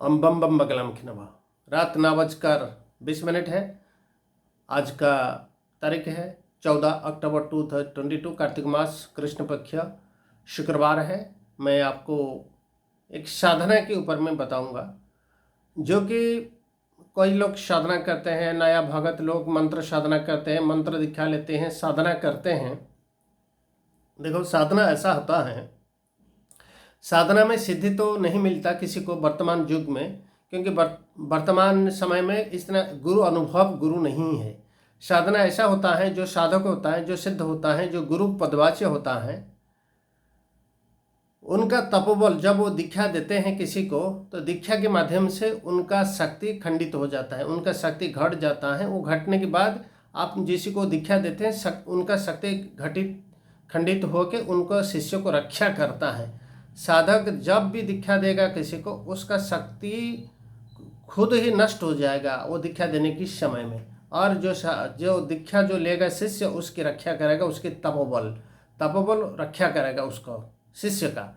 हम बम बम बगलम खिनवा। रात 9:20 है। आज का तारीख है 14 अक्टूबर 2022, कार्तिक मास कृष्ण पक्ष शुक्रवार है। मैं आपको एक साधना के ऊपर में बताऊंगा, जो कि कई लोग साधना करते हैं। नया भगत लोग मंत्र साधना करते हैं, मंत्र दीक्षा लेते हैं, साधना करते हैं। देखो, साधना ऐसा होता है, साधना में सिद्धि तो नहीं मिलता किसी को वर्तमान युग में, क्योंकि वर्तमान समय में इतना गुरु अनुभव गुरु नहीं है। साधना ऐसा होता है जो साधक होता है, जो सिद्ध होता है, जो गुरु पदवाच्य होता है, उनका तपोबल जब वो दीक्षा देते हैं किसी को, तो दीक्षा के माध्यम से उनका शक्ति खंडित हो जाता है, उनका शक्ति घट जाता है। वो घटने के बाद आप जिसी को दीक्षा देते हैं, उनका शक्ति खंडित होकर उनको शिष्य को रक्षा करता है। साधक जब भी दीक्षा देगा किसी को, उसका शक्ति खुद ही नष्ट हो जाएगा वो दीक्षा देने के समय में। और जो दीक्षा जो लेगा शिष्य, उसकी रक्षा करेगा, उसकी तपोबल रक्षा करेगा उसको शिष्य का।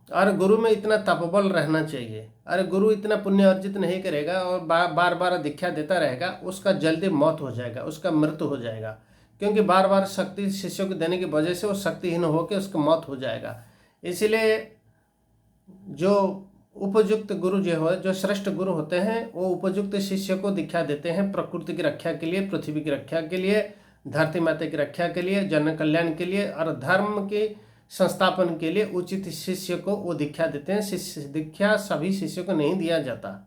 और गुरु में इतना तपोबल रहना चाहिए। अरे गुरु इतना पुण्य अर्जित नहीं करेगा और बार बार दीक्षा देता रहेगा, उसका जल्दी मौत हो जाएगा, उसका मृत्यु हो जाएगा, क्योंकि बार बार शक्ति शिष्यों को देने की वजह से वो शक्तिहीन होकर उसका मौत हो जाएगा। इसीलिए जो उपयुक्त गुरु जो श्रेष्ठ गुरु होते हैं, वो उपयुक्त शिष्य को दीक्षा देते हैं प्रकृति की रक्षा के लिए, पृथ्वी की रक्षा के लिए, धरती माता की रक्षा के लिए, जन कल्याण के लिए और धर्म के संस्थापन के लिए उचित शिष्य को वो दीक्षा देते हैं। शिष्य दीक्षा सभी शिष्य को नहीं दिया जाता।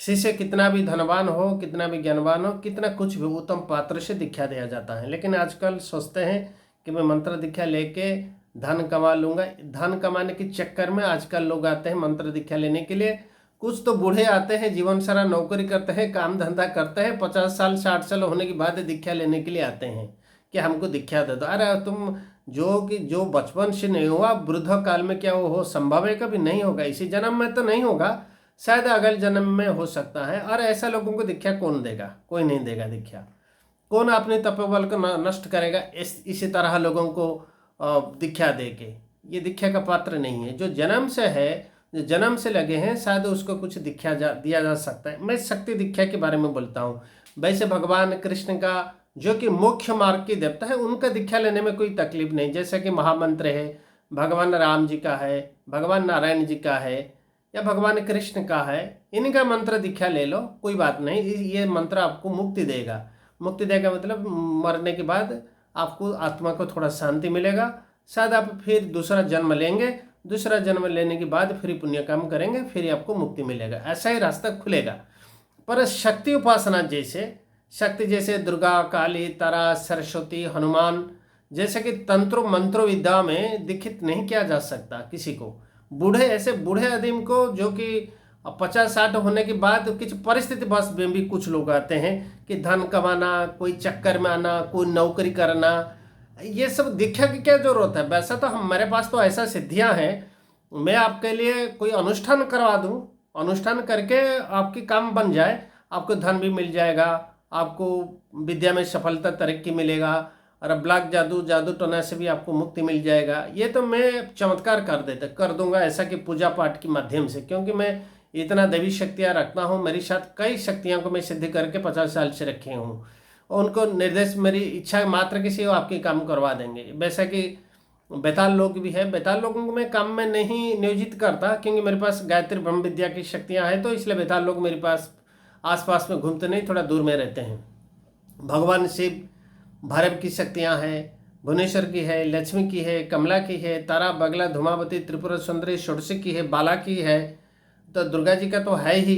शिष्य कितना भी धनवान हो, कितना भी ज्ञानवान हो, कितना कुछ भी उत्तम पात्र से दीक्षा दिया जाता है। लेकिन आजकल सोचते हैं कि मैं मंत्र दीक्षा लेके धन कमा लूँगा। धन कमाने के चक्कर में आजकल लोग आते हैं मंत्र दीक्षा लेने के लिए। कुछ तो बूढ़े आते हैं, जीवन सारा नौकरी करते हैं, काम धंधा करते हैं, 50 साल 60 साल होने के बाद दीक्षा लेने के लिए आते हैं कि हमको दीक्षा दे दो। अरे तुम जो बचपन से नहीं हुआ, वृद्ध काल में क्या वो हो संभव है? कभी नहीं होगा। इसी जन्म में तो नहीं होगा, शायद अगले जन्म में हो सकता है। और ऐसा लोगों को दीक्षा कौन देगा? कोई नहीं देगा दीक्षा। कौन अपने तपोबल को नष्ट करेगा इसी तरह लोगों को दीक्षा दे के? ये दीक्षा का पात्र नहीं है। जो जन्म से है, जो जन्म से लगे हैं, शायद उसको कुछ दीक्षा दिया जा सकता है। मैं शक्ति दीक्षा के बारे में बोलता हूँ। वैसे भगवान कृष्ण का जो कि मुख्य मार्ग की देवता है, उनका दीक्षा लेने में कोई तकलीफ नहीं। जैसे कि महामंत्र है, भगवान राम जी का है, भगवान नारायण जी का है, या भगवान कृष्ण का है, इनका मंत्र दीक्षा ले लो, कोई बात नहीं। ये मंत्र आपको मुक्ति देगा। मुक्ति देगा मतलब मरने के बाद आपको आत्मा को थोड़ा शांति मिलेगा। शायद आप फिर दूसरा जन्म लेंगे, दूसरा जन्म लेने के बाद फिर पुण्य काम करेंगे, फिर आपको मुक्ति मिलेगा। ऐसा ही रास्ता खुलेगा। पर शक्ति उपासना शक्ति जैसे दुर्गा, काली, तारा, सरस्वती, हनुमान जैसे कि तंत्रों मंत्रों विद्या में दीक्षित नहीं किया जा सकता किसी को। बूढ़े आदमी को, जो कि 50-60 होने के बाद कुछ परिस्थिति बस में भी कुछ लोग आते हैं कि धन कमाना, कोई चक्कर में आना, कोई नौकरी करना, ये सब दीक्षा की क्या जरूरत है? वैसा तो हमारे पास तो ऐसा सिद्धियां हैं, मैं आपके लिए कोई अनुष्ठान करवा दूं, अनुष्ठान करके आपकी काम बन जाए, आपको धन भी मिल जाएगा, आपको विद्या में सफलता तरक्की मिलेगा, और ब्लैक जादू टोना से भी आपको मुक्ति मिल जाएगा। ये तो मैं चमत्कार कर दूंगा ऐसा कि पूजा पाठ के माध्यम से, क्योंकि मैं इतना देवी शक्तियाँ रखता हूँ। मेरे साथ कई शक्तियों को मैं सिद्ध करके 50 साल से रखे हूँ। उनको निर्देश, मेरी इच्छा मात्र किसी आपके काम करवा देंगे। वैसा कि बेताल लोग भी है, बेताल लोगों को मैं काम में नहीं नियोजित करता, क्योंकि मेरे पास गायत्री ब्रह्म विद्या की शक्तियाँ हैं, तो इसलिए बेताल लोग मेरे पास आसपास में घूमते नहीं, थोड़ा दूर में रहते हैं। भगवान शिव, भैरव की शक्तियाँ हैं, भुवनेश्वर की है, लक्ष्मी की है, कमला की है, तारा, बगला, धूमावती, त्रिपुरा सुंदरी, षोडशी की है, बाला की है, तो दुर्गा जी का तो है ही।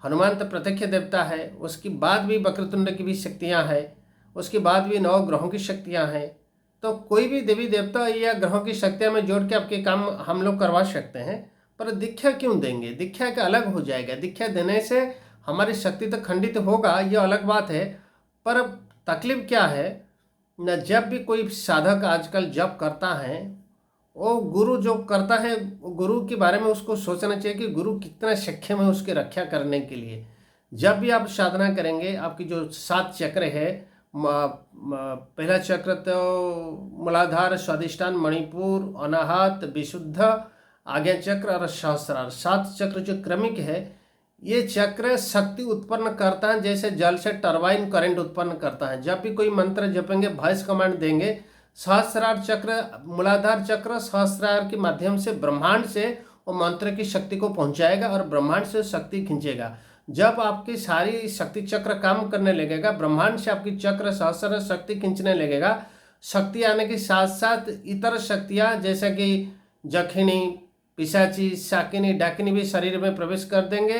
हनुमान तो प्रत्यक्ष देवता है। उसके बाद भी वक्रतुंड की भी शक्तियाँ हैं, उसके बाद भी 9 ग्रहों की शक्तियाँ हैं। तो कोई भी देवी देवता या ग्रहों की शक्तियाँ में जोड़ के आपके काम हम लोग करवा सकते हैं। पर दीक्षा क्यों देंगे? दीक्षा का अलग हो जाएगा। दीक्षा देने से हमारी शक्ति तो खंडित होगा, ये अलग बात है। पर तकलीफ क्या है न, जब भी कोई साधक आजकल जप करता है, वो गुरु जो करता है, गुरु के बारे में उसको सोचना चाहिए कि गुरु कितना सक्षम है उसकी रक्षा करने के लिए। जब भी आप साधना करेंगे, आपकी जो 7 चक्र है, पहला चक्र तो मूलाधार, स्वादिष्ठान, मणिपुर, अनाहत, विशुद्ध आज्ञा चक्र और सहस्रार। 7 चक्र जो क्रमिक है, ये चक्र शक्ति उत्पन्न करता है, जैसे जल से टरबाइन करंट उत्पन्न करता है। जब भी कोई मंत्र जपेंगे, वॉइस कमांड देंगे, सहस्रार चक्र, मूलाधार चक्र सहस्रार के माध्यम से ब्रह्मांड से वो मंत्र की शक्ति को पहुंचाएगा और ब्रह्मांड से शक्ति खींचेगा। जब आपकी सारी शक्ति चक्र काम करने लगेगा, ब्रह्मांड से आपकी चक्र सहस्र शक्ति खींचने लगेगा, शक्ति आने के साथ साथ इतर शक्तियाँ जैसे कि जखिनी, पिशाची, शाकिनी, डाकिनी भी शरीर में प्रवेश कर देंगे।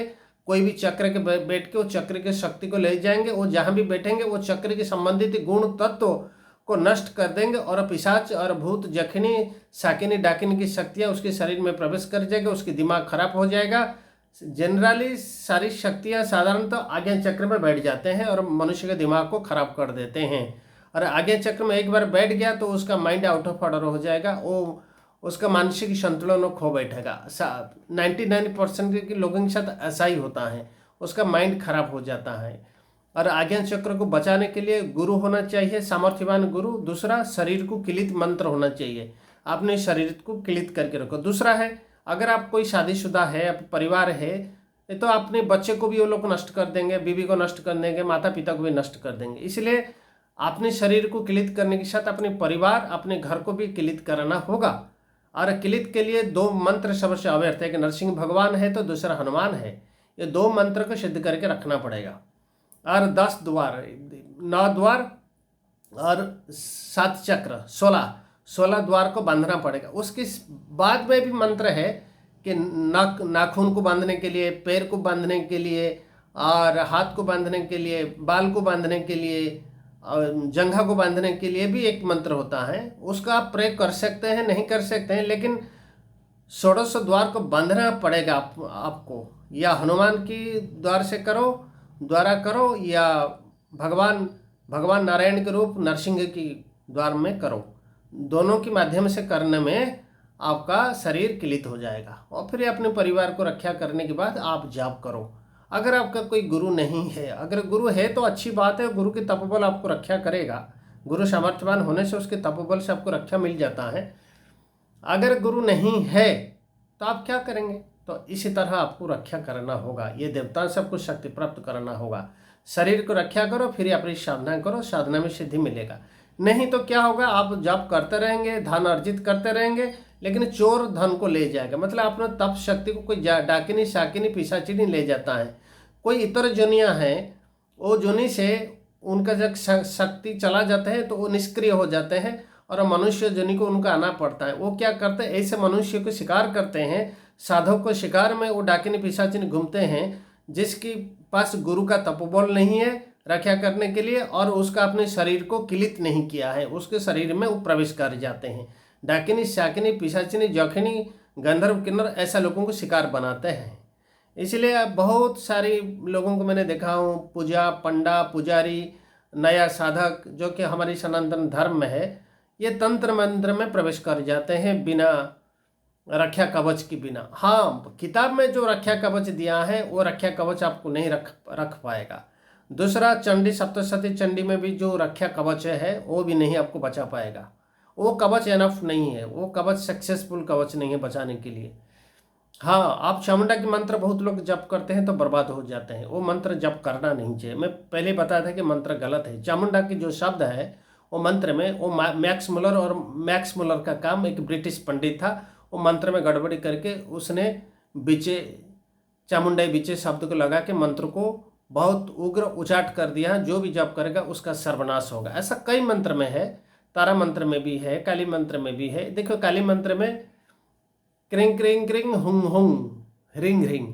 कोई भी चक्र के बैठ के वो चक्र की शक्ति को ले जाएंगे। वो जहाँ भी बैठेंगे वो चक्र के संबंधित गुण तत्व को नष्ट कर देंगे और पिशाच और भूत, जखिनी, शाकिनी, डाकिनी की शक्तियाँ उसके शरीर में प्रवेश कर जाएगी, उसकी दिमाग खराब हो जाएगा। जनरली सारी शक्तियाँ साधारणतः आज्ञा चक्र में बैठ जाते हैं और मनुष्य के दिमाग को खराब कर देते हैं। और आज्ञा चक्र में एक बार बैठ गया तो उसका माइंड आउट ऑफ ऑर्डर हो जाएगा, वो उसका मानसिक संतुलन खो बैठेगा। 99% के लोगों के साथ ऐसा ही होता है, उसका माइंड खराब हो जाता है। और आज्ञा चक्र को बचाने के लिए गुरु होना चाहिए, सामर्थ्यवान गुरु। दूसरा, शरीर को किलित मंत्र होना चाहिए, आपने शरीर को किलित करके रखो। दूसरा है, अगर आप कोई शादीशुदा है, आप परिवार है, तो अपने बच्चे को भी वो लोग नष्ट कर देंगे, बीवी को नष्ट कर देंगे, माता पिता को भी नष्ट कर देंगे। इसलिए अपने शरीर को किलित करने के साथ अपने परिवार, अपने घर को भी किलित कराना होगा। और किलित के लिए 2 मंत्र सबसे अव्यर्थ है, कि नरसिंह भगवान है तो दूसरा हनुमान है। ये 2 मंत्र को सिद्ध करके रखना पड़ेगा। और 10 द्वार, 9 द्वार और 7 चक्र, 16 द्वार को बांधना पड़ेगा। उसके बाद में भी मंत्र है कि नाखून को बांधने के लिए, पैर को बांधने के लिए, और हाथ को बांधने के लिए, बाल को बांधने के लिए, और जंघा को बांधने के लिए भी एक मंत्र होता है। उसका आप प्रयोग कर सकते हैं, नहीं कर सकते हैं, लेकिन 16 द्वार को बांधना पड़ेगा आपको। या हनुमान की द्वार से द्वारा करो, या भगवान नारायण के रूप नरसिंह की द्वार में करो। दोनों के माध्यम से करने में आपका शरीर किलित हो जाएगा। और फिर अपने परिवार को रक्षा करने के बाद आप जाप करो। अगर आपका कोई गुरु नहीं है, अगर गुरु है तो अच्छी बात है, गुरु की तपोबल आपको रक्षा करेगा। गुरु सामर्थ्यवान होने से उसके तपोबल से आपको रक्षा मिल जाता है। अगर गुरु नहीं है तो आप क्या करेंगे? तो इसी तरह आपको रक्षा करना होगा, ये देवताओं से आपको शक्ति प्राप्त करना होगा। शरीर को रक्षा करो, फिर अपनी साधना करो, साधना में सिद्धि मिलेगा। नहीं तो क्या होगा, आप जप करते रहेंगे, धन अर्जित करते रहेंगे, लेकिन चोर धन को ले जाएगा। मतलब अपना तप शक्ति को कोई डाकिनी, शाकिनी, पिशाचिनी ले जाता है। कोई इतर जोनियाँ हैं, वो जोनी से उनका जब शक्ति चला जाता है तो वो निष्क्रिय हो जाते हैं और मनुष्य जोनी को उनका आना पड़ता है। वो क्या करते हैं, ऐसे मनुष्य को शिकार करते हैं। साधक को शिकार में वो डाकिनी, पिशाचिनी घूमते हैं, जिसके पास गुरु का तपोबल नहीं है रक्षा करने के लिए, और उसका अपने शरीर को किलित नहीं किया है, उसके शरीर में वो प्रवेश कर जाते हैं। डाकिनी, शाकिनी, पिशाचिनी, जखिनी, गंधर्व, किन्नर ऐसा लोगों को शिकार बनाते हैं। इसलिए बहुत सारे लोगों को मैंने देखा हूँ, पूजा पंडा, पुजारी, नया साधक जो कि हमारी सनातन धर्म में है, ये तंत्र मंत्र में प्रवेश कर जाते हैं बिना रक्षा कवच के बिना। हाँ, किताब में जो रक्षा कवच दिया है वो रक्षा कवच आपको नहीं रख पाएगा। दूसरा, चंडी सप्तशती चंडी में भी जो रक्षा कवच है वो भी नहीं आपको बचा पाएगा। वो कवच एनफ नहीं है, वो कवच सक्सेसफुल कवच नहीं है बचाने के लिए। हाँ, आप चामुंडा के मंत्र बहुत लोग जप करते हैं तो बर्बाद हो जाते हैं, वो मंत्र जप करना नहीं चाहिए। मैं पहले बताया था कि मंत्र गलत है। चामुंडा की जो शब्द है वो मंत्र में, वो मैक्स मुलर, और मैक्स मुलर का काम एक ब्रिटिश पंडित था, वो मंत्र में गड़बड़ी करके उसने बीचे, चामुंडाई बीचे शब्द को लगा के मंत्र को बहुत उग्र उचाट कर दिया। जो भी जप करेगा उसका सर्वनाश होगा। ऐसा कई मंत्र में है, तारा मंत्र में भी है, काली मंत्र में भी है। देखो, काली मंत्र में क्रिंग क्रिंग क्रिंग हुंग हुंग रिंग रिंग,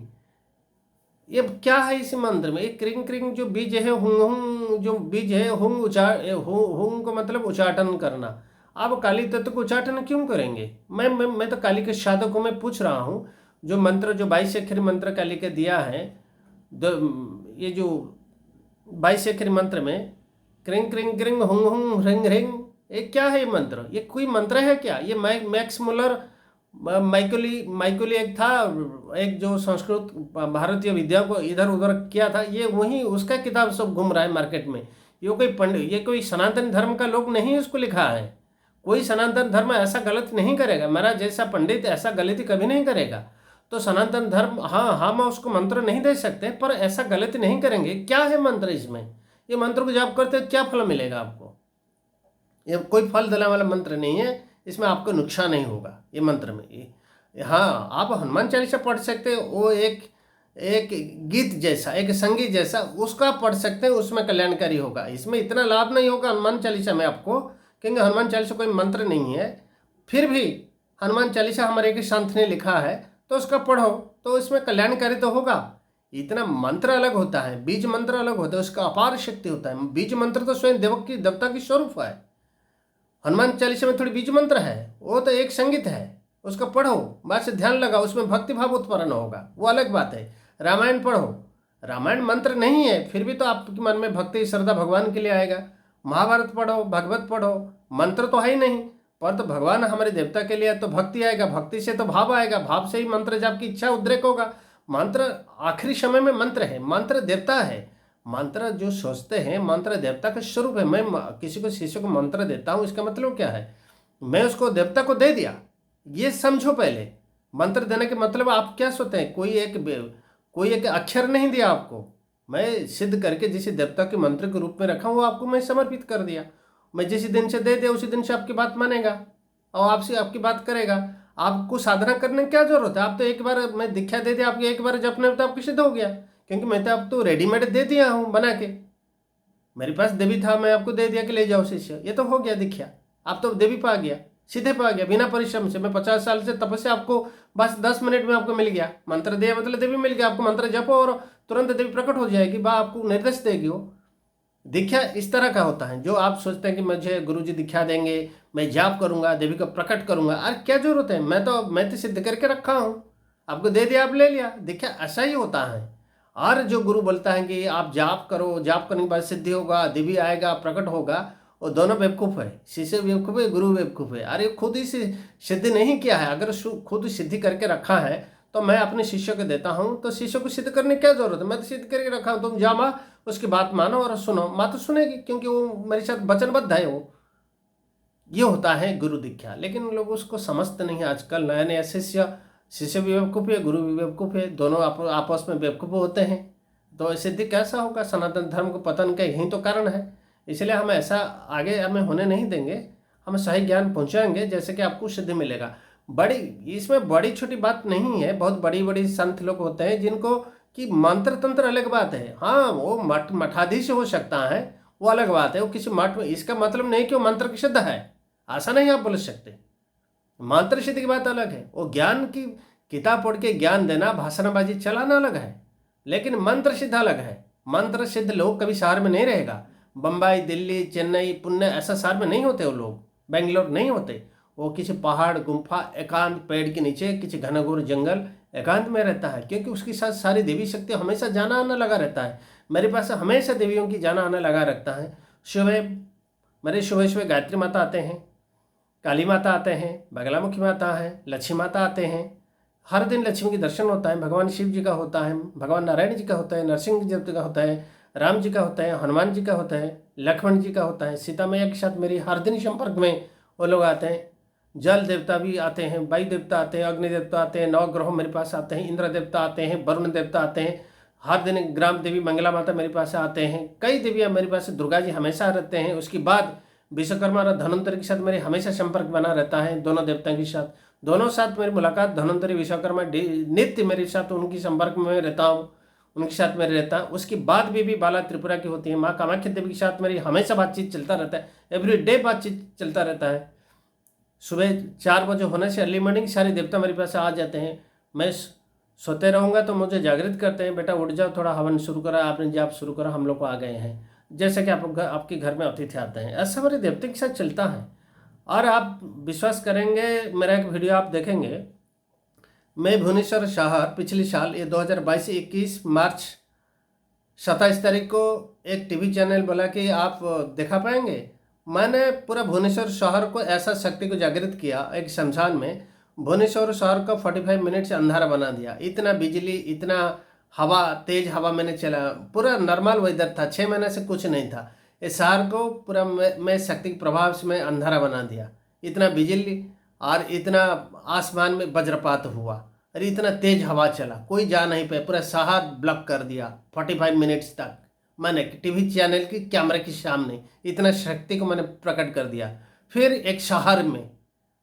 ये क्या है इस मंत्र में? एक क्रिंग क्रिंग जो बीज है, हुंग हुंग जो बीज है, हुंग को मतलब उच्चाटन करना। आप काली तत्व को उच्चाटन क्यों करेंगे? मैं तो काली के साधक को मैं पूछ रहा हूँ, जो मंत्र, जो 22 अक्षरी मंत्र काली के दिया है, ये जो 22 अक्षरी मंत्र में क्रिंग क्रिंग क्रिंग हुंग हुंग रिंग रिंग, ये क्या है मंत्र? ये कोई मंत्र है क्या? ये मैक्स मुलर, माइकोली एक था, एक जो संस्कृत भारतीय विद्या को इधर उधर किया था, ये वही उसका किताब सब घूम रहा है मार्केट में। ये कोई सनातन धर्म का लोग नहीं उसको लिखा है, कोई सनातन धर्म ऐसा गलत नहीं करेगा, मेरा जैसा पंडित ऐसा गलती कभी नहीं करेगा। तो सनातन धर्म, हाँ हम उसको मंत्र नहीं दे सकते, पर ऐसा गलती नहीं करेंगे। क्या है मंत्र इसमें? ये मंत्र को जाप करते क्या फल मिलेगा आपको? ये कोई फल देने वाला मंत्र नहीं है, इसमें आपको नुकसान नहीं होगा ये मंत्र में। हाँ, आप हनुमान चालीसा पढ़ सकते हो, वो एक एक गीत जैसा, एक संगीत जैसा, उसका पढ़ सकते हैं, उसमें कल्याणकारी होगा। इसमें इतना लाभ नहीं होगा हनुमान चालीसा में आपको, क्योंकि हनुमान चालीसा कोई मंत्र नहीं है। फिर भी हनुमान चालीसा हमारे एक संत ने लिखा है, तो उसका पढ़ो तो इसमें कल्याणकारी तो होगा। इतना मंत्र अलग होता है, बीज मंत्र अलग होता है, उसका अपार शक्ति होता है। बीज मंत्र तो स्वयं देवता की स्वरूप है। हनुमान चालीसा में थोड़ी बीज मंत्र है, वो तो एक संगीत है, उसका पढ़ो, बात से ध्यान लगाओ, उसमें भक्ति भाव उत्पन्न होगा, वो अलग बात है। रामायण पढ़ो, रामायण मंत्र नहीं है, फिर भी तो आपके मन में भक्ति श्रद्धा भगवान के लिए आएगा। महाभारत पढ़ो, भागवत पढ़ो, मंत्र तो है ही नहीं, पर तो भगवान हमारे देवता के लिए, तो भक्ति आएगा, भक्ति से तो भाव आएगा, भाव से ही मंत्र जाप की इच्छा उद्रेक होगा। मंत्र आखिरी समय में मंत्र है, मंत्र देवता है। मंत्र जो सोचते हैं, मंत्र देवता का स्वरूप है। मैं किसी को शिष्य को मंत्र देता हूँ, इसका मतलब क्या है? मैं उसको देवता को दे दिया, ये समझो पहले। मंत्र देने के मतलब आप क्या सोचते हैं? कोई एक अक्षर नहीं दिया आपको, मैं सिद्ध करके जिसे देवता के मंत्र के रूप में रखा हूँ, आपको मैं समर्पित कर दिया। मैं जिस दिन से दे दिया उसी दिन से आपकी बात मानेगा और आपसे आपकी बात करेगा। आपको साधना करने की क्या जरूरत है? आप तो एक बार मैं दीक्षा दे दिया, आपको एक बार जपने में तो आपको सिद्ध हो गया, क्योंकि मैं तो आपको रेडीमेड दे दिया हूँ बना के। मेरे पास देवी था, मैं आपको दे दिया कि ले जाओ शिष्य, ये तो हो गया दीक्षा। आप तो देवी पा गया, सीधे पा गया, बिना परिश्रम से। मैं 50 साल से तपस्या, आपको बस 10 मिनट में आपको मिल गया। मंत्र दिया मतलब देवी मिल गया। आपको मंत्र जपो और तुरंत देवी प्रकट हो जाएगी, बा आपको निर्देश देगी। वो दीक्षा इस तरह का होता है। जो आप सोचते हैं कि मुझे गुरुजी दीक्षा देंगे, मैं जाप करूंगा, देवी को प्रकट करूंगा, अरे क्या जरूरत है? मैं तो सिद्ध करके रखा हूँ, आपको दे दिया, आप ले लिया। दीक्षा ऐसा ही होता है। और जो गुरु बोलता है कि आप जाप करो, जाप करने के बाद सिद्धि होगा, देवी आएगा, प्रकट होगा, वो दोनों बेवकूफ़ है। शिष्य बेवकूफ़ है, गुरु बेवकूफ़ है। अरे खुद ही सिद्धि नहीं किया है। अगर खुद सिद्धि करके रखा है तो मैं अपने शिष्य को देता हूँ, तो शिष्य को सिद्ध करने की क्या जरूरत है? मैं तो सिद्ध करके रखा हूँ, तुम जा माँ, उसकी बात मानो और सुनो। माँ तो सुनेगी, क्योंकि वो मेरे साथ वचनबद्ध है। वो ये होता है गुरु दीक्षा। लेकिन लोग उसको समझते नहीं। आजकल नया नया शिष्य भी बेवकूफ़ है, गुरु भी बेवकूफ़ है, दोनों आपस में बेवकूफ़ होते हैं। तो सिद्धि कैसा होगा? सनातन धर्म को पतन का यही तो कारण है। इसलिए हम ऐसा आगे हमें होने नहीं देंगे, हम सही ज्ञान पहुंचाएंगे, जैसे कि आपको सिद्धि मिलेगा। इसमें बड़ी छोटी बात नहीं है। बहुत बड़ी बड़ी संत लोग होते हैं जिनको कि मंत्र तंत्र अलग बात है। हाँ, वो मठाधीश हो सकता है, वो अलग बात है। वो किसी मठ में, इसका मतलब नहीं कि वो मंत्र की सिद्ध है, ऐसा नहीं आप बोल सकते। मंत्र सिद्ध की बात अलग है। वो ज्ञान की किताब पढ़ के ज्ञान देना, भाषणबाजी चलाना अलग है, लेकिन मंत्र सिद्ध अलग है। मंत्र सिद्ध लोग कभी शहर में नहीं रहेगा। बम्बई, दिल्ली, चेन्नई, पुणे ऐसा शहर में नहीं होते वो लोग, बेंगलोर नहीं होते। वो किसी पहाड़, गुम्फा, एकांत पेड़ के नीचे, किसी घनघोर जंगल एकांत में रहता है, क्योंकि उसके साथ सारी देवी शक्ति हमेशा जाना आना लगा रहता है। मेरे पास हमेशा देवियों की जाना आना लगा रखता है। मेरे सुबह गायत्री माता आते हैं, काली माता आते हैं, बगलामुखी माता है, लक्ष्मी माता आते हैं। हर दिन लक्ष्मी के दर्शन होता है। भगवान शिव जी का होता है, भगवान नारायण जी का होता है, नरसिंह जी का होता है, राम जी का होता है, हनुमान जी का होता है, लक्ष्मण जी का होता है। सीता मैया के साथ मेरी हर दिन संपर्क में वो लोग आते हैं। जल देवता भी आते हैं, वायु देवता आते हैं, अग्नि देवता आते हैं, 9 ग्रह मेरे पास आते हैं, इंद्र देवता आते हैं, वरुण देवता आते हैं। हर दिन ग्राम देवी मंगला माता मेरे पास आते हैं। कई देवियाँ मेरे पास, दुर्गा जी हमेशा रहते हैं। उसके बाद विश्वकर्मा और धन्वंतरि के साथ मेरे हमेशा संपर्क बना रहता है। दोनों देवताओं के साथ, दोनों साथ मेरी मुलाकात, धन्वंतरि विश्वकर्मा नित्य मेरे साथ उनकी संपर्क में रहता हूँ, उनके साथ मेरे रहता है। उसके बाद भी बाला त्रिपुरा की होती है, माँ कामाख्या देवी के साथ मेरी हमेशा बातचीत चलता रहता है। एवरीडे बातचीत चलता रहता है। सुबह 4 बजे होने से अर्ली मॉर्निंग सारे देवता मेरे पास आ जाते हैं। मैं सोते रहूँगा तो मुझे जागृत करते हैं, बेटा उठ जाओ, थोड़ा हवन शुरू करा, आपने जाप शुरू करा, हम लोग को आ गए हैं। जैसे कि आपके घर में अतिथि आते हैं, ऐसा मेरे देवता के साथ चलता है। और आप विश्वास करेंगे, मेरा एक वीडियो आप देखेंगे, मैं भुवनेश्वर शहर पिछले साल, ये 2022-21 मार्च 27 तारीख को एक टीवी चैनल बोला कि आप देखा पाएंगे। मैंने पूरा भुवनेश्वर शहर को ऐसा शक्ति को जागृत किया। एक शमशान में भुवनेश्वर शहर को 45 मिनट से अंधारा बना दिया। इतना बिजली, इतना हवा, तेज हवा मैंने चला, पूरा नॉर्मल वेदर था, 6 महीने से कुछ नहीं था। इस शहर को पूरा मैं शक्ति के प्रभाव से मैं अंधारा बना दिया। इतना बिजली और इतना आसमान में वज्रपात हुआ और इतना तेज हवा चला, कोई जा नहीं पाया, पूरा शहर ब्लॉक कर दिया 45 मिनट्स तक। मैंने टीवी चैनल की कैमरे के सामने इतना शक्ति को मैंने प्रकट कर दिया। फिर एक शहर में,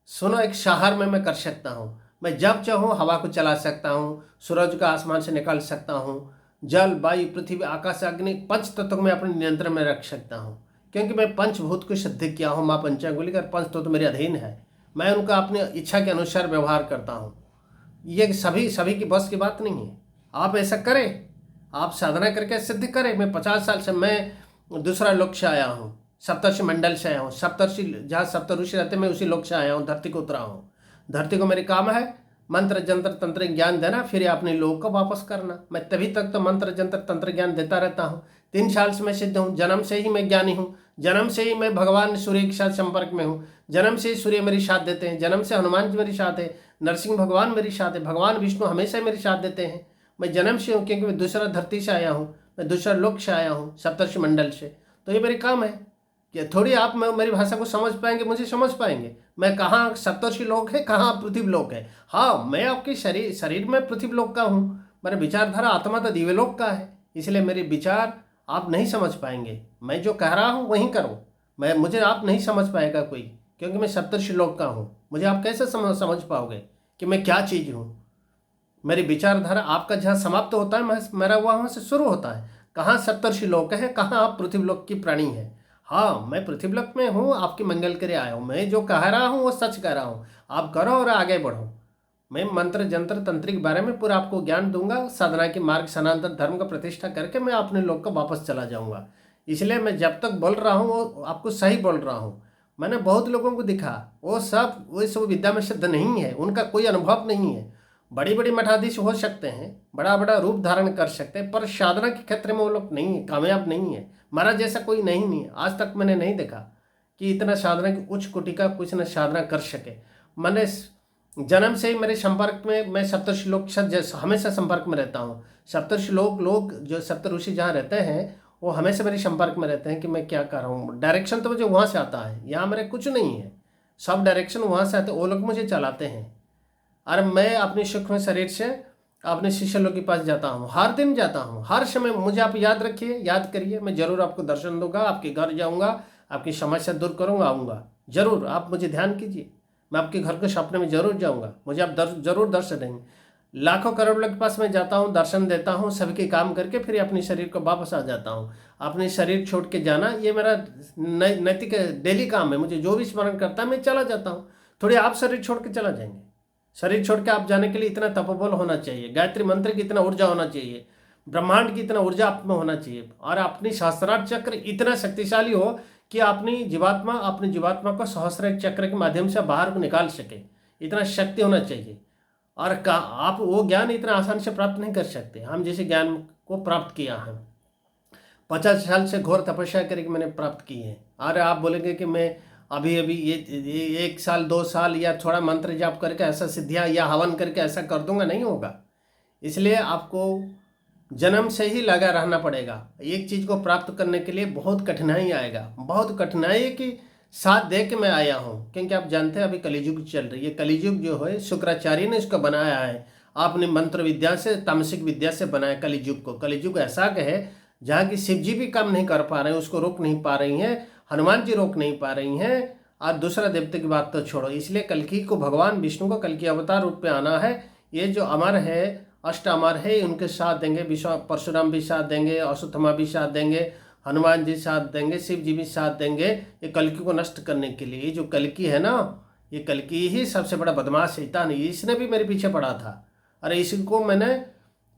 सुनो, एक शहर में मैं कर सकता हूँ, मैं जब चाहूँ हवा को चला सकता हूँ, सूरज को आसमान से निकाल सकता हूँ, जल वायु पृथ्वी आकाश अग्नि पंच तत्व को मैं अपने नियंत्रण में रख सकता हूँ, क्योंकि मैं पंचभूत को सिद्ध किया हूँ। माँ पंचांगुलिक और पंच तत्व मेरे अधीन है, मैं उनका अपनी इच्छा के अनुसार व्यवहार करता हूँ। ये सभी की बस की बात नहीं है। आप ऐसा करें, आप साधना करके सिद्ध करें। मैं 50 साल से मैं दूसरा लोक से आया हूँ, सप्तर्षि मंडल से आया हूँ, सप्तर्षि जहाँ सप्त ऋषि रहते मैं उसी लोक से आया हूँ, धरती को उतरा हूँ। धरती को मेरे काम है मंत्र जंत्र तंत्र ज्ञान देना, फिर अपने लोक को वापस करना। मैं तभी तक तो मंत्र जंत्र तंत्र ज्ञान देता रहता हूँ। 3 साल से मैं सिद्ध हूँ, जन्म से ही मैं ज्ञानी हूँ, जन्म से ही मैं भगवान सूर्य के साथ संपर्क में हूँ, जन्म से ही सूर्य मेरी साथ देते हैं, जन्म से हनुमान जी मेरी साथ है, नरसिंह भगवान मेरी साथ है, भगवान विष्णु हमेशा मेरे साथ देते हैं। मैं जन्म से हूँ, क्योंकि मैं दूसरा धरती से आया हूँ, मैं दूसरा लोक से आया हूँ, सप्तर्षि मंडल से। तो ये मेरे काम है कि थोड़ी आप मेरी भाषा को समझ पाएंगे, मुझे समझ पाएंगे। मैं कहाँ सप्तर्षि लोक है, कहाँ पृथ्वी लोक है। हाँ, मैं आपके शरीर में पृथ्वी लोक का हूँ, मेरा विचारधारा आत्मा तो दिव्य लोक का है, इसलिए मेरे विचार आप नहीं समझ पाएंगे। मैं जो कह रहा हूँ वहीं करो, मुझे आप नहीं समझ पाएगा कोई, क्योंकि मैं सप्तर्षि लोक का हूँ। मुझे आप कैसे समझ पाओगे कि मैं क्या चीज़ हूँ। मेरी विचारधारा आपका जहाँ समाप्त होता है, मेरा वहाँ से शुरू होता है। कहाँ सप्तर्षि लोक है, कहाँ आप पृथ्वी लोक की प्राणी है। हाँ, मैं पृथ्वी लोक में हूँ, आपके मंगल के लिए आया हूँ। मैं जो कह रहा हूँ वो सच कह रहा हूँ, आप करो और आगे बढ़ो। मैं मंत्र जंत्र तंत्र के बारे में पूरा आपको ज्ञान दूंगा। साधना के मार्ग सनातन धर्म का प्रतिष्ठा करके मैं अपने लोक को वापस चला जाऊंगा। इसलिए मैं जब तक बोल रहा हूँ वो आपको सही बोल रहा हूँ। मैंने बहुत लोगों को दिखा, वो सब विद्या में सिद्ध नहीं है, उनका कोई अनुभव नहीं है। बड़ी बड़ी मठाधीश हो सकते हैं, बड़ा बड़ा रूप धारण कर सकते हैं, पर साधना के क्षेत्र में वो लोग नहीं है, कामयाब नहीं है। महाराज जैसा कोई नहीं है, आज तक मैंने नहीं देखा कि इतना साधना की उच्च कोटि का कुछ न साधना कर सके। मैंने जन्म से ही मेरे संपर्क में, मैं सप्तर्षि लोक हमेशा संपर्क में रहता हूँ। सप्तर्षि लोग जो सप्त ऋषि जहाँ रहते हैं वो हमेशा मेरे संपर्क में रहते हैं कि मैं क्या कर रहा हूँ। डायरेक्शन तो मुझे वहाँ से आता है, यहाँ मेरे कुछ नहीं है, सब डायरेक्शन वहाँ से आते, वो लोग मुझे चलाते हैं। और मैं अपने सूक्ष्म शरीर से अपने शिष्य लोग के पास जाता हूँ, हर दिन जाता हूँ, हर समय। मुझे आप याद रखिए, याद करिए, मैं जरूर आपको दर्शन दूंगा, आपके घर जाऊँगा, आपकी समस्या दूर करूँगा, आऊँगा जरूर। आप मुझे ध्यान कीजिए, मैं आपके घर के सपने में जरूर जाऊँगा, मुझे आप जरूर दर्शन देंगे। लाखों करोड़ लोग के पास मैं जाता हूँ, दर्शन देता हूँ, सबके काम करके फिर अपने शरीर को वापस आ जाता हूँ। अपने शरीर छोड़ के जाना ये मेरा नैतिक डेली काम है। मुझे जो भी स्मरण करता है मैं चला जाता हूँ। थोड़ी आप शरीर छोड़ के चला जाएंगे, शरीर छोड़ के आप जाने के लिए इतना तपोबल होना चाहिए, गायत्री मंत्र की इतना ऊर्जा होना चाहिए, ब्रह्मांड की इतना ऊर्जा आप में होना चाहिए, और अपनी सहस्रार चक्र इतना शक्तिशाली हो कि अपनी जीवात्मा को सहस्रार चक्र के माध्यम से बाहर को निकाल सके, इतना शक्ति होना चाहिए। और आप वो ज्ञान इतना आसानी से प्राप्त नहीं कर सकते। हम जैसे ज्ञान को प्राप्त किया है 50 साल से घोर तपस्या करके मैंने प्राप्त की है। और आप बोलेंगे कि मैं अभी ये 1 साल 2 साल या थोड़ा मंत्र जाप करके ऐसा सिद्धियाँ या हवन करके ऐसा कर दूंगा, नहीं होगा। इसलिए आपको जन्म से ही लगा रहना पड़ेगा। एक चीज़ को प्राप्त करने के लिए बहुत कठिनाई आएगा, बहुत कठिनाई की साथ दे के मैं आया हूँ, क्योंकि आप जानते हैं अभी कलियुग चल रही है। कलियुग जो है शुक्राचार्य ने इसको बनाया है, आपने मंत्र विद्या से तामसिक विद्या से बनाया कलियुग को। कलियुग ऐसा है जहाँ की शिव जी भी काम नहीं कर पा रहे हैं, उसको रोक नहीं पा रही हैं, हनुमान जी रोक नहीं पा रही हैं, और दूसरा देवते की बात तो छोड़ो। इसलिए कल्कि को, भगवान विष्णु को कल्कि अवतार रूप में आना है। ये जो अमर है, अष्ट अमर है, उनके साथ देंगे, परशुराम भी साथ देंगे, अश्वत्थामा भी साथ देंगे, हनुमान जी साथ देंगे, शिव जी भी साथ देंगे, ये कल्कि को नष्ट करने के लिए। ये जो कल्कि है ना, ये कल्कि ही सबसे बड़ा बदमाश शैतान है, इसने भी मेरे पीछे पड़ा था। अरे इसको मैंने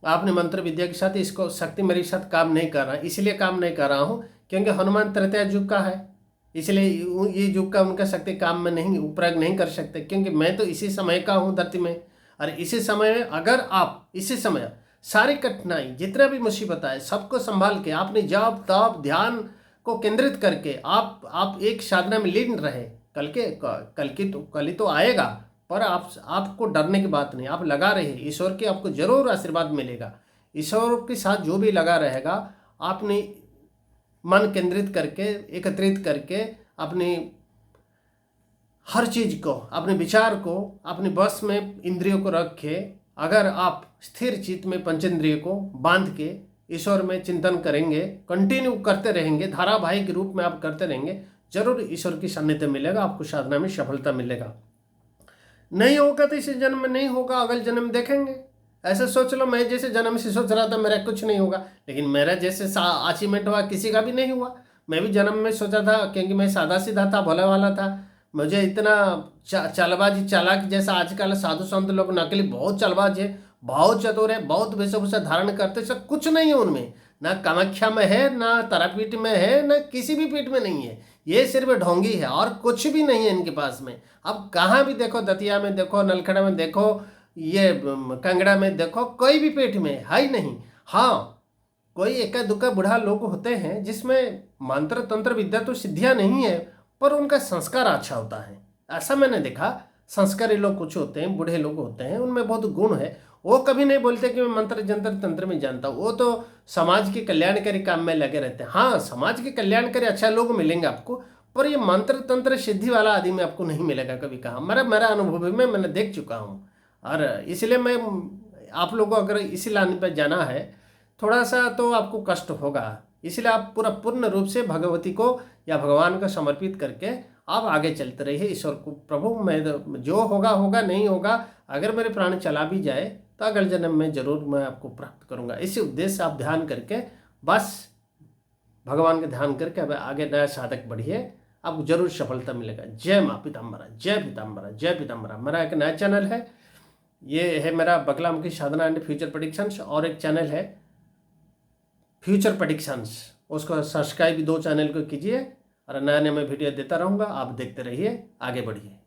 आपने मंत्र विद्या के साथ, इसको शक्ति मेरे साथ काम नहीं कर रहा, इसलिए काम नहीं कर रहा हूँ क्योंकि हनुमान त्रेता युग का है, इसलिए ये युग का उनका शक्ति काम में नहीं प्रयोग नहीं कर सकते, क्योंकि मैं तो इसी समय का हूँ धरती में। और इसी समय में अगर आप इसी समय सारी कठिनाई, जितना भी मुसीबत आए, सबको संभाल के आपने जप तप ध्यान को केंद्रित करके आप एक साधना में लीन रहे, कल ही तो आएगा, पर आपको डरने की बात नहीं, आप लगा रहे, ईश्वर के आपको जरूर आशीर्वाद मिलेगा। ईश्वर के साथ जो भी लगा रहेगा, आपने मन केंद्रित करके, एकत्रित करके, अपनी हर चीज़ को, अपने विचार को अपने बस में इंद्रियों को रख के अगर आप स्थिर चित्त में पंचेंद्रिय को बांध के ईश्वर में चिंतन करेंगे, कंटिन्यू करते रहेंगे, धारावाहिक रूप में आप करते रहेंगे, जरूर ईश्वर की सान्निध्य मिलेगा, आपको साधना में सफलता मिलेगा। नहीं होगा तो इस जन्म में नहीं होगा, अगले जन्म में देखेंगे। ऐसे सोच लो, मैं जैसे जन्म से सोच रहा था मेरा कुछ नहीं होगा, लेकिन मेरा जैसे अचीवमेंट हुआ किसी का भी नहीं हुआ। मैं भी जन्म में सोचा था, क्योंकि मैं सादा सीधा था, भोला वाला था, मुझे इतना चालबाजी चालाक, जैसा आजकल साधु संत लोग नकली बहुत चालबाज है, बहुत चतुर है, बहुत वेशभूषा धारण करते, सब कुछ नहीं है उनमें, ना कामाख्या में है, ना तारापीठ में है, ना किसी भी पीठ में नहीं है। ये सिर्फ ढोंगी है और कुछ भी नहीं है इनके पास में। अब कहाँ भी देखो, दतिया में देखो, नलखड़ा में देखो, ये कंगड़ा में देखो, कोई भी पेट में है ही नहीं। हाँ, कोई एका दुक्का बूढ़ा लोग होते हैं जिसमें मंत्र तंत्र विद्या तो सिद्धियाँ नहीं है, पर उनका संस्कार अच्छा होता है। ऐसा मैंने देखा, संस्कारी लोग कुछ होते हैं, बूढ़े लोग होते हैं, उनमें बहुत गुण है। वो कभी नहीं बोलते कि मैं मंत्र जंत्र तंत्र में जानता हूँ, वो तो समाज के कल्याणकारी काम में लगे रहते हैं। हाँ, समाज के कल्याणकारी अच्छा लोग मिलेंगे आपको, पर ये मंत्र तंत्र सिद्धि वाला आदमी आपको नहीं मिलेगा कभी। कहाँ, मेरा अनुभव में मैंने देख चुका हूँ। और इसलिए मैं आप लोगों को अगर इसी लाइन पर जाना है, थोड़ा सा तो आपको कष्ट होगा, इसलिए आप पूर्ण रूप से भगवती को या भगवान को समर्पित करके आप आगे चलते रहिए। ईश्वर को, प्रभु मैं जो होगा होगा, नहीं होगा, अगर मेरे प्राण चला भी जाए तो अगले जन्म में जरूर मैं आपको प्राप्त करूंगा। इसी उद्देश्य से आप ध्यान करके, बस भगवान का ध्यान करके अब आगे नया साधक बढ़िए, आपको जरूर सफलता मिलेगा। जय माँ पीताम्बरा, जय पीताम्बरा, जय पीताम्बरा। मेरा एक नया चैनल है, ये है मेरा बगलामुखी साधना एंड फ्यूचर प्रेडिक्शंस, और एक चैनल है फ्यूचर प्रेडिक्शंस, उसको सब्सक्राइब 2 चैनल को कीजिए, और नया नया मैं वीडियो देता रहूँगा। आप देखते रहिए, आगे बढ़िए।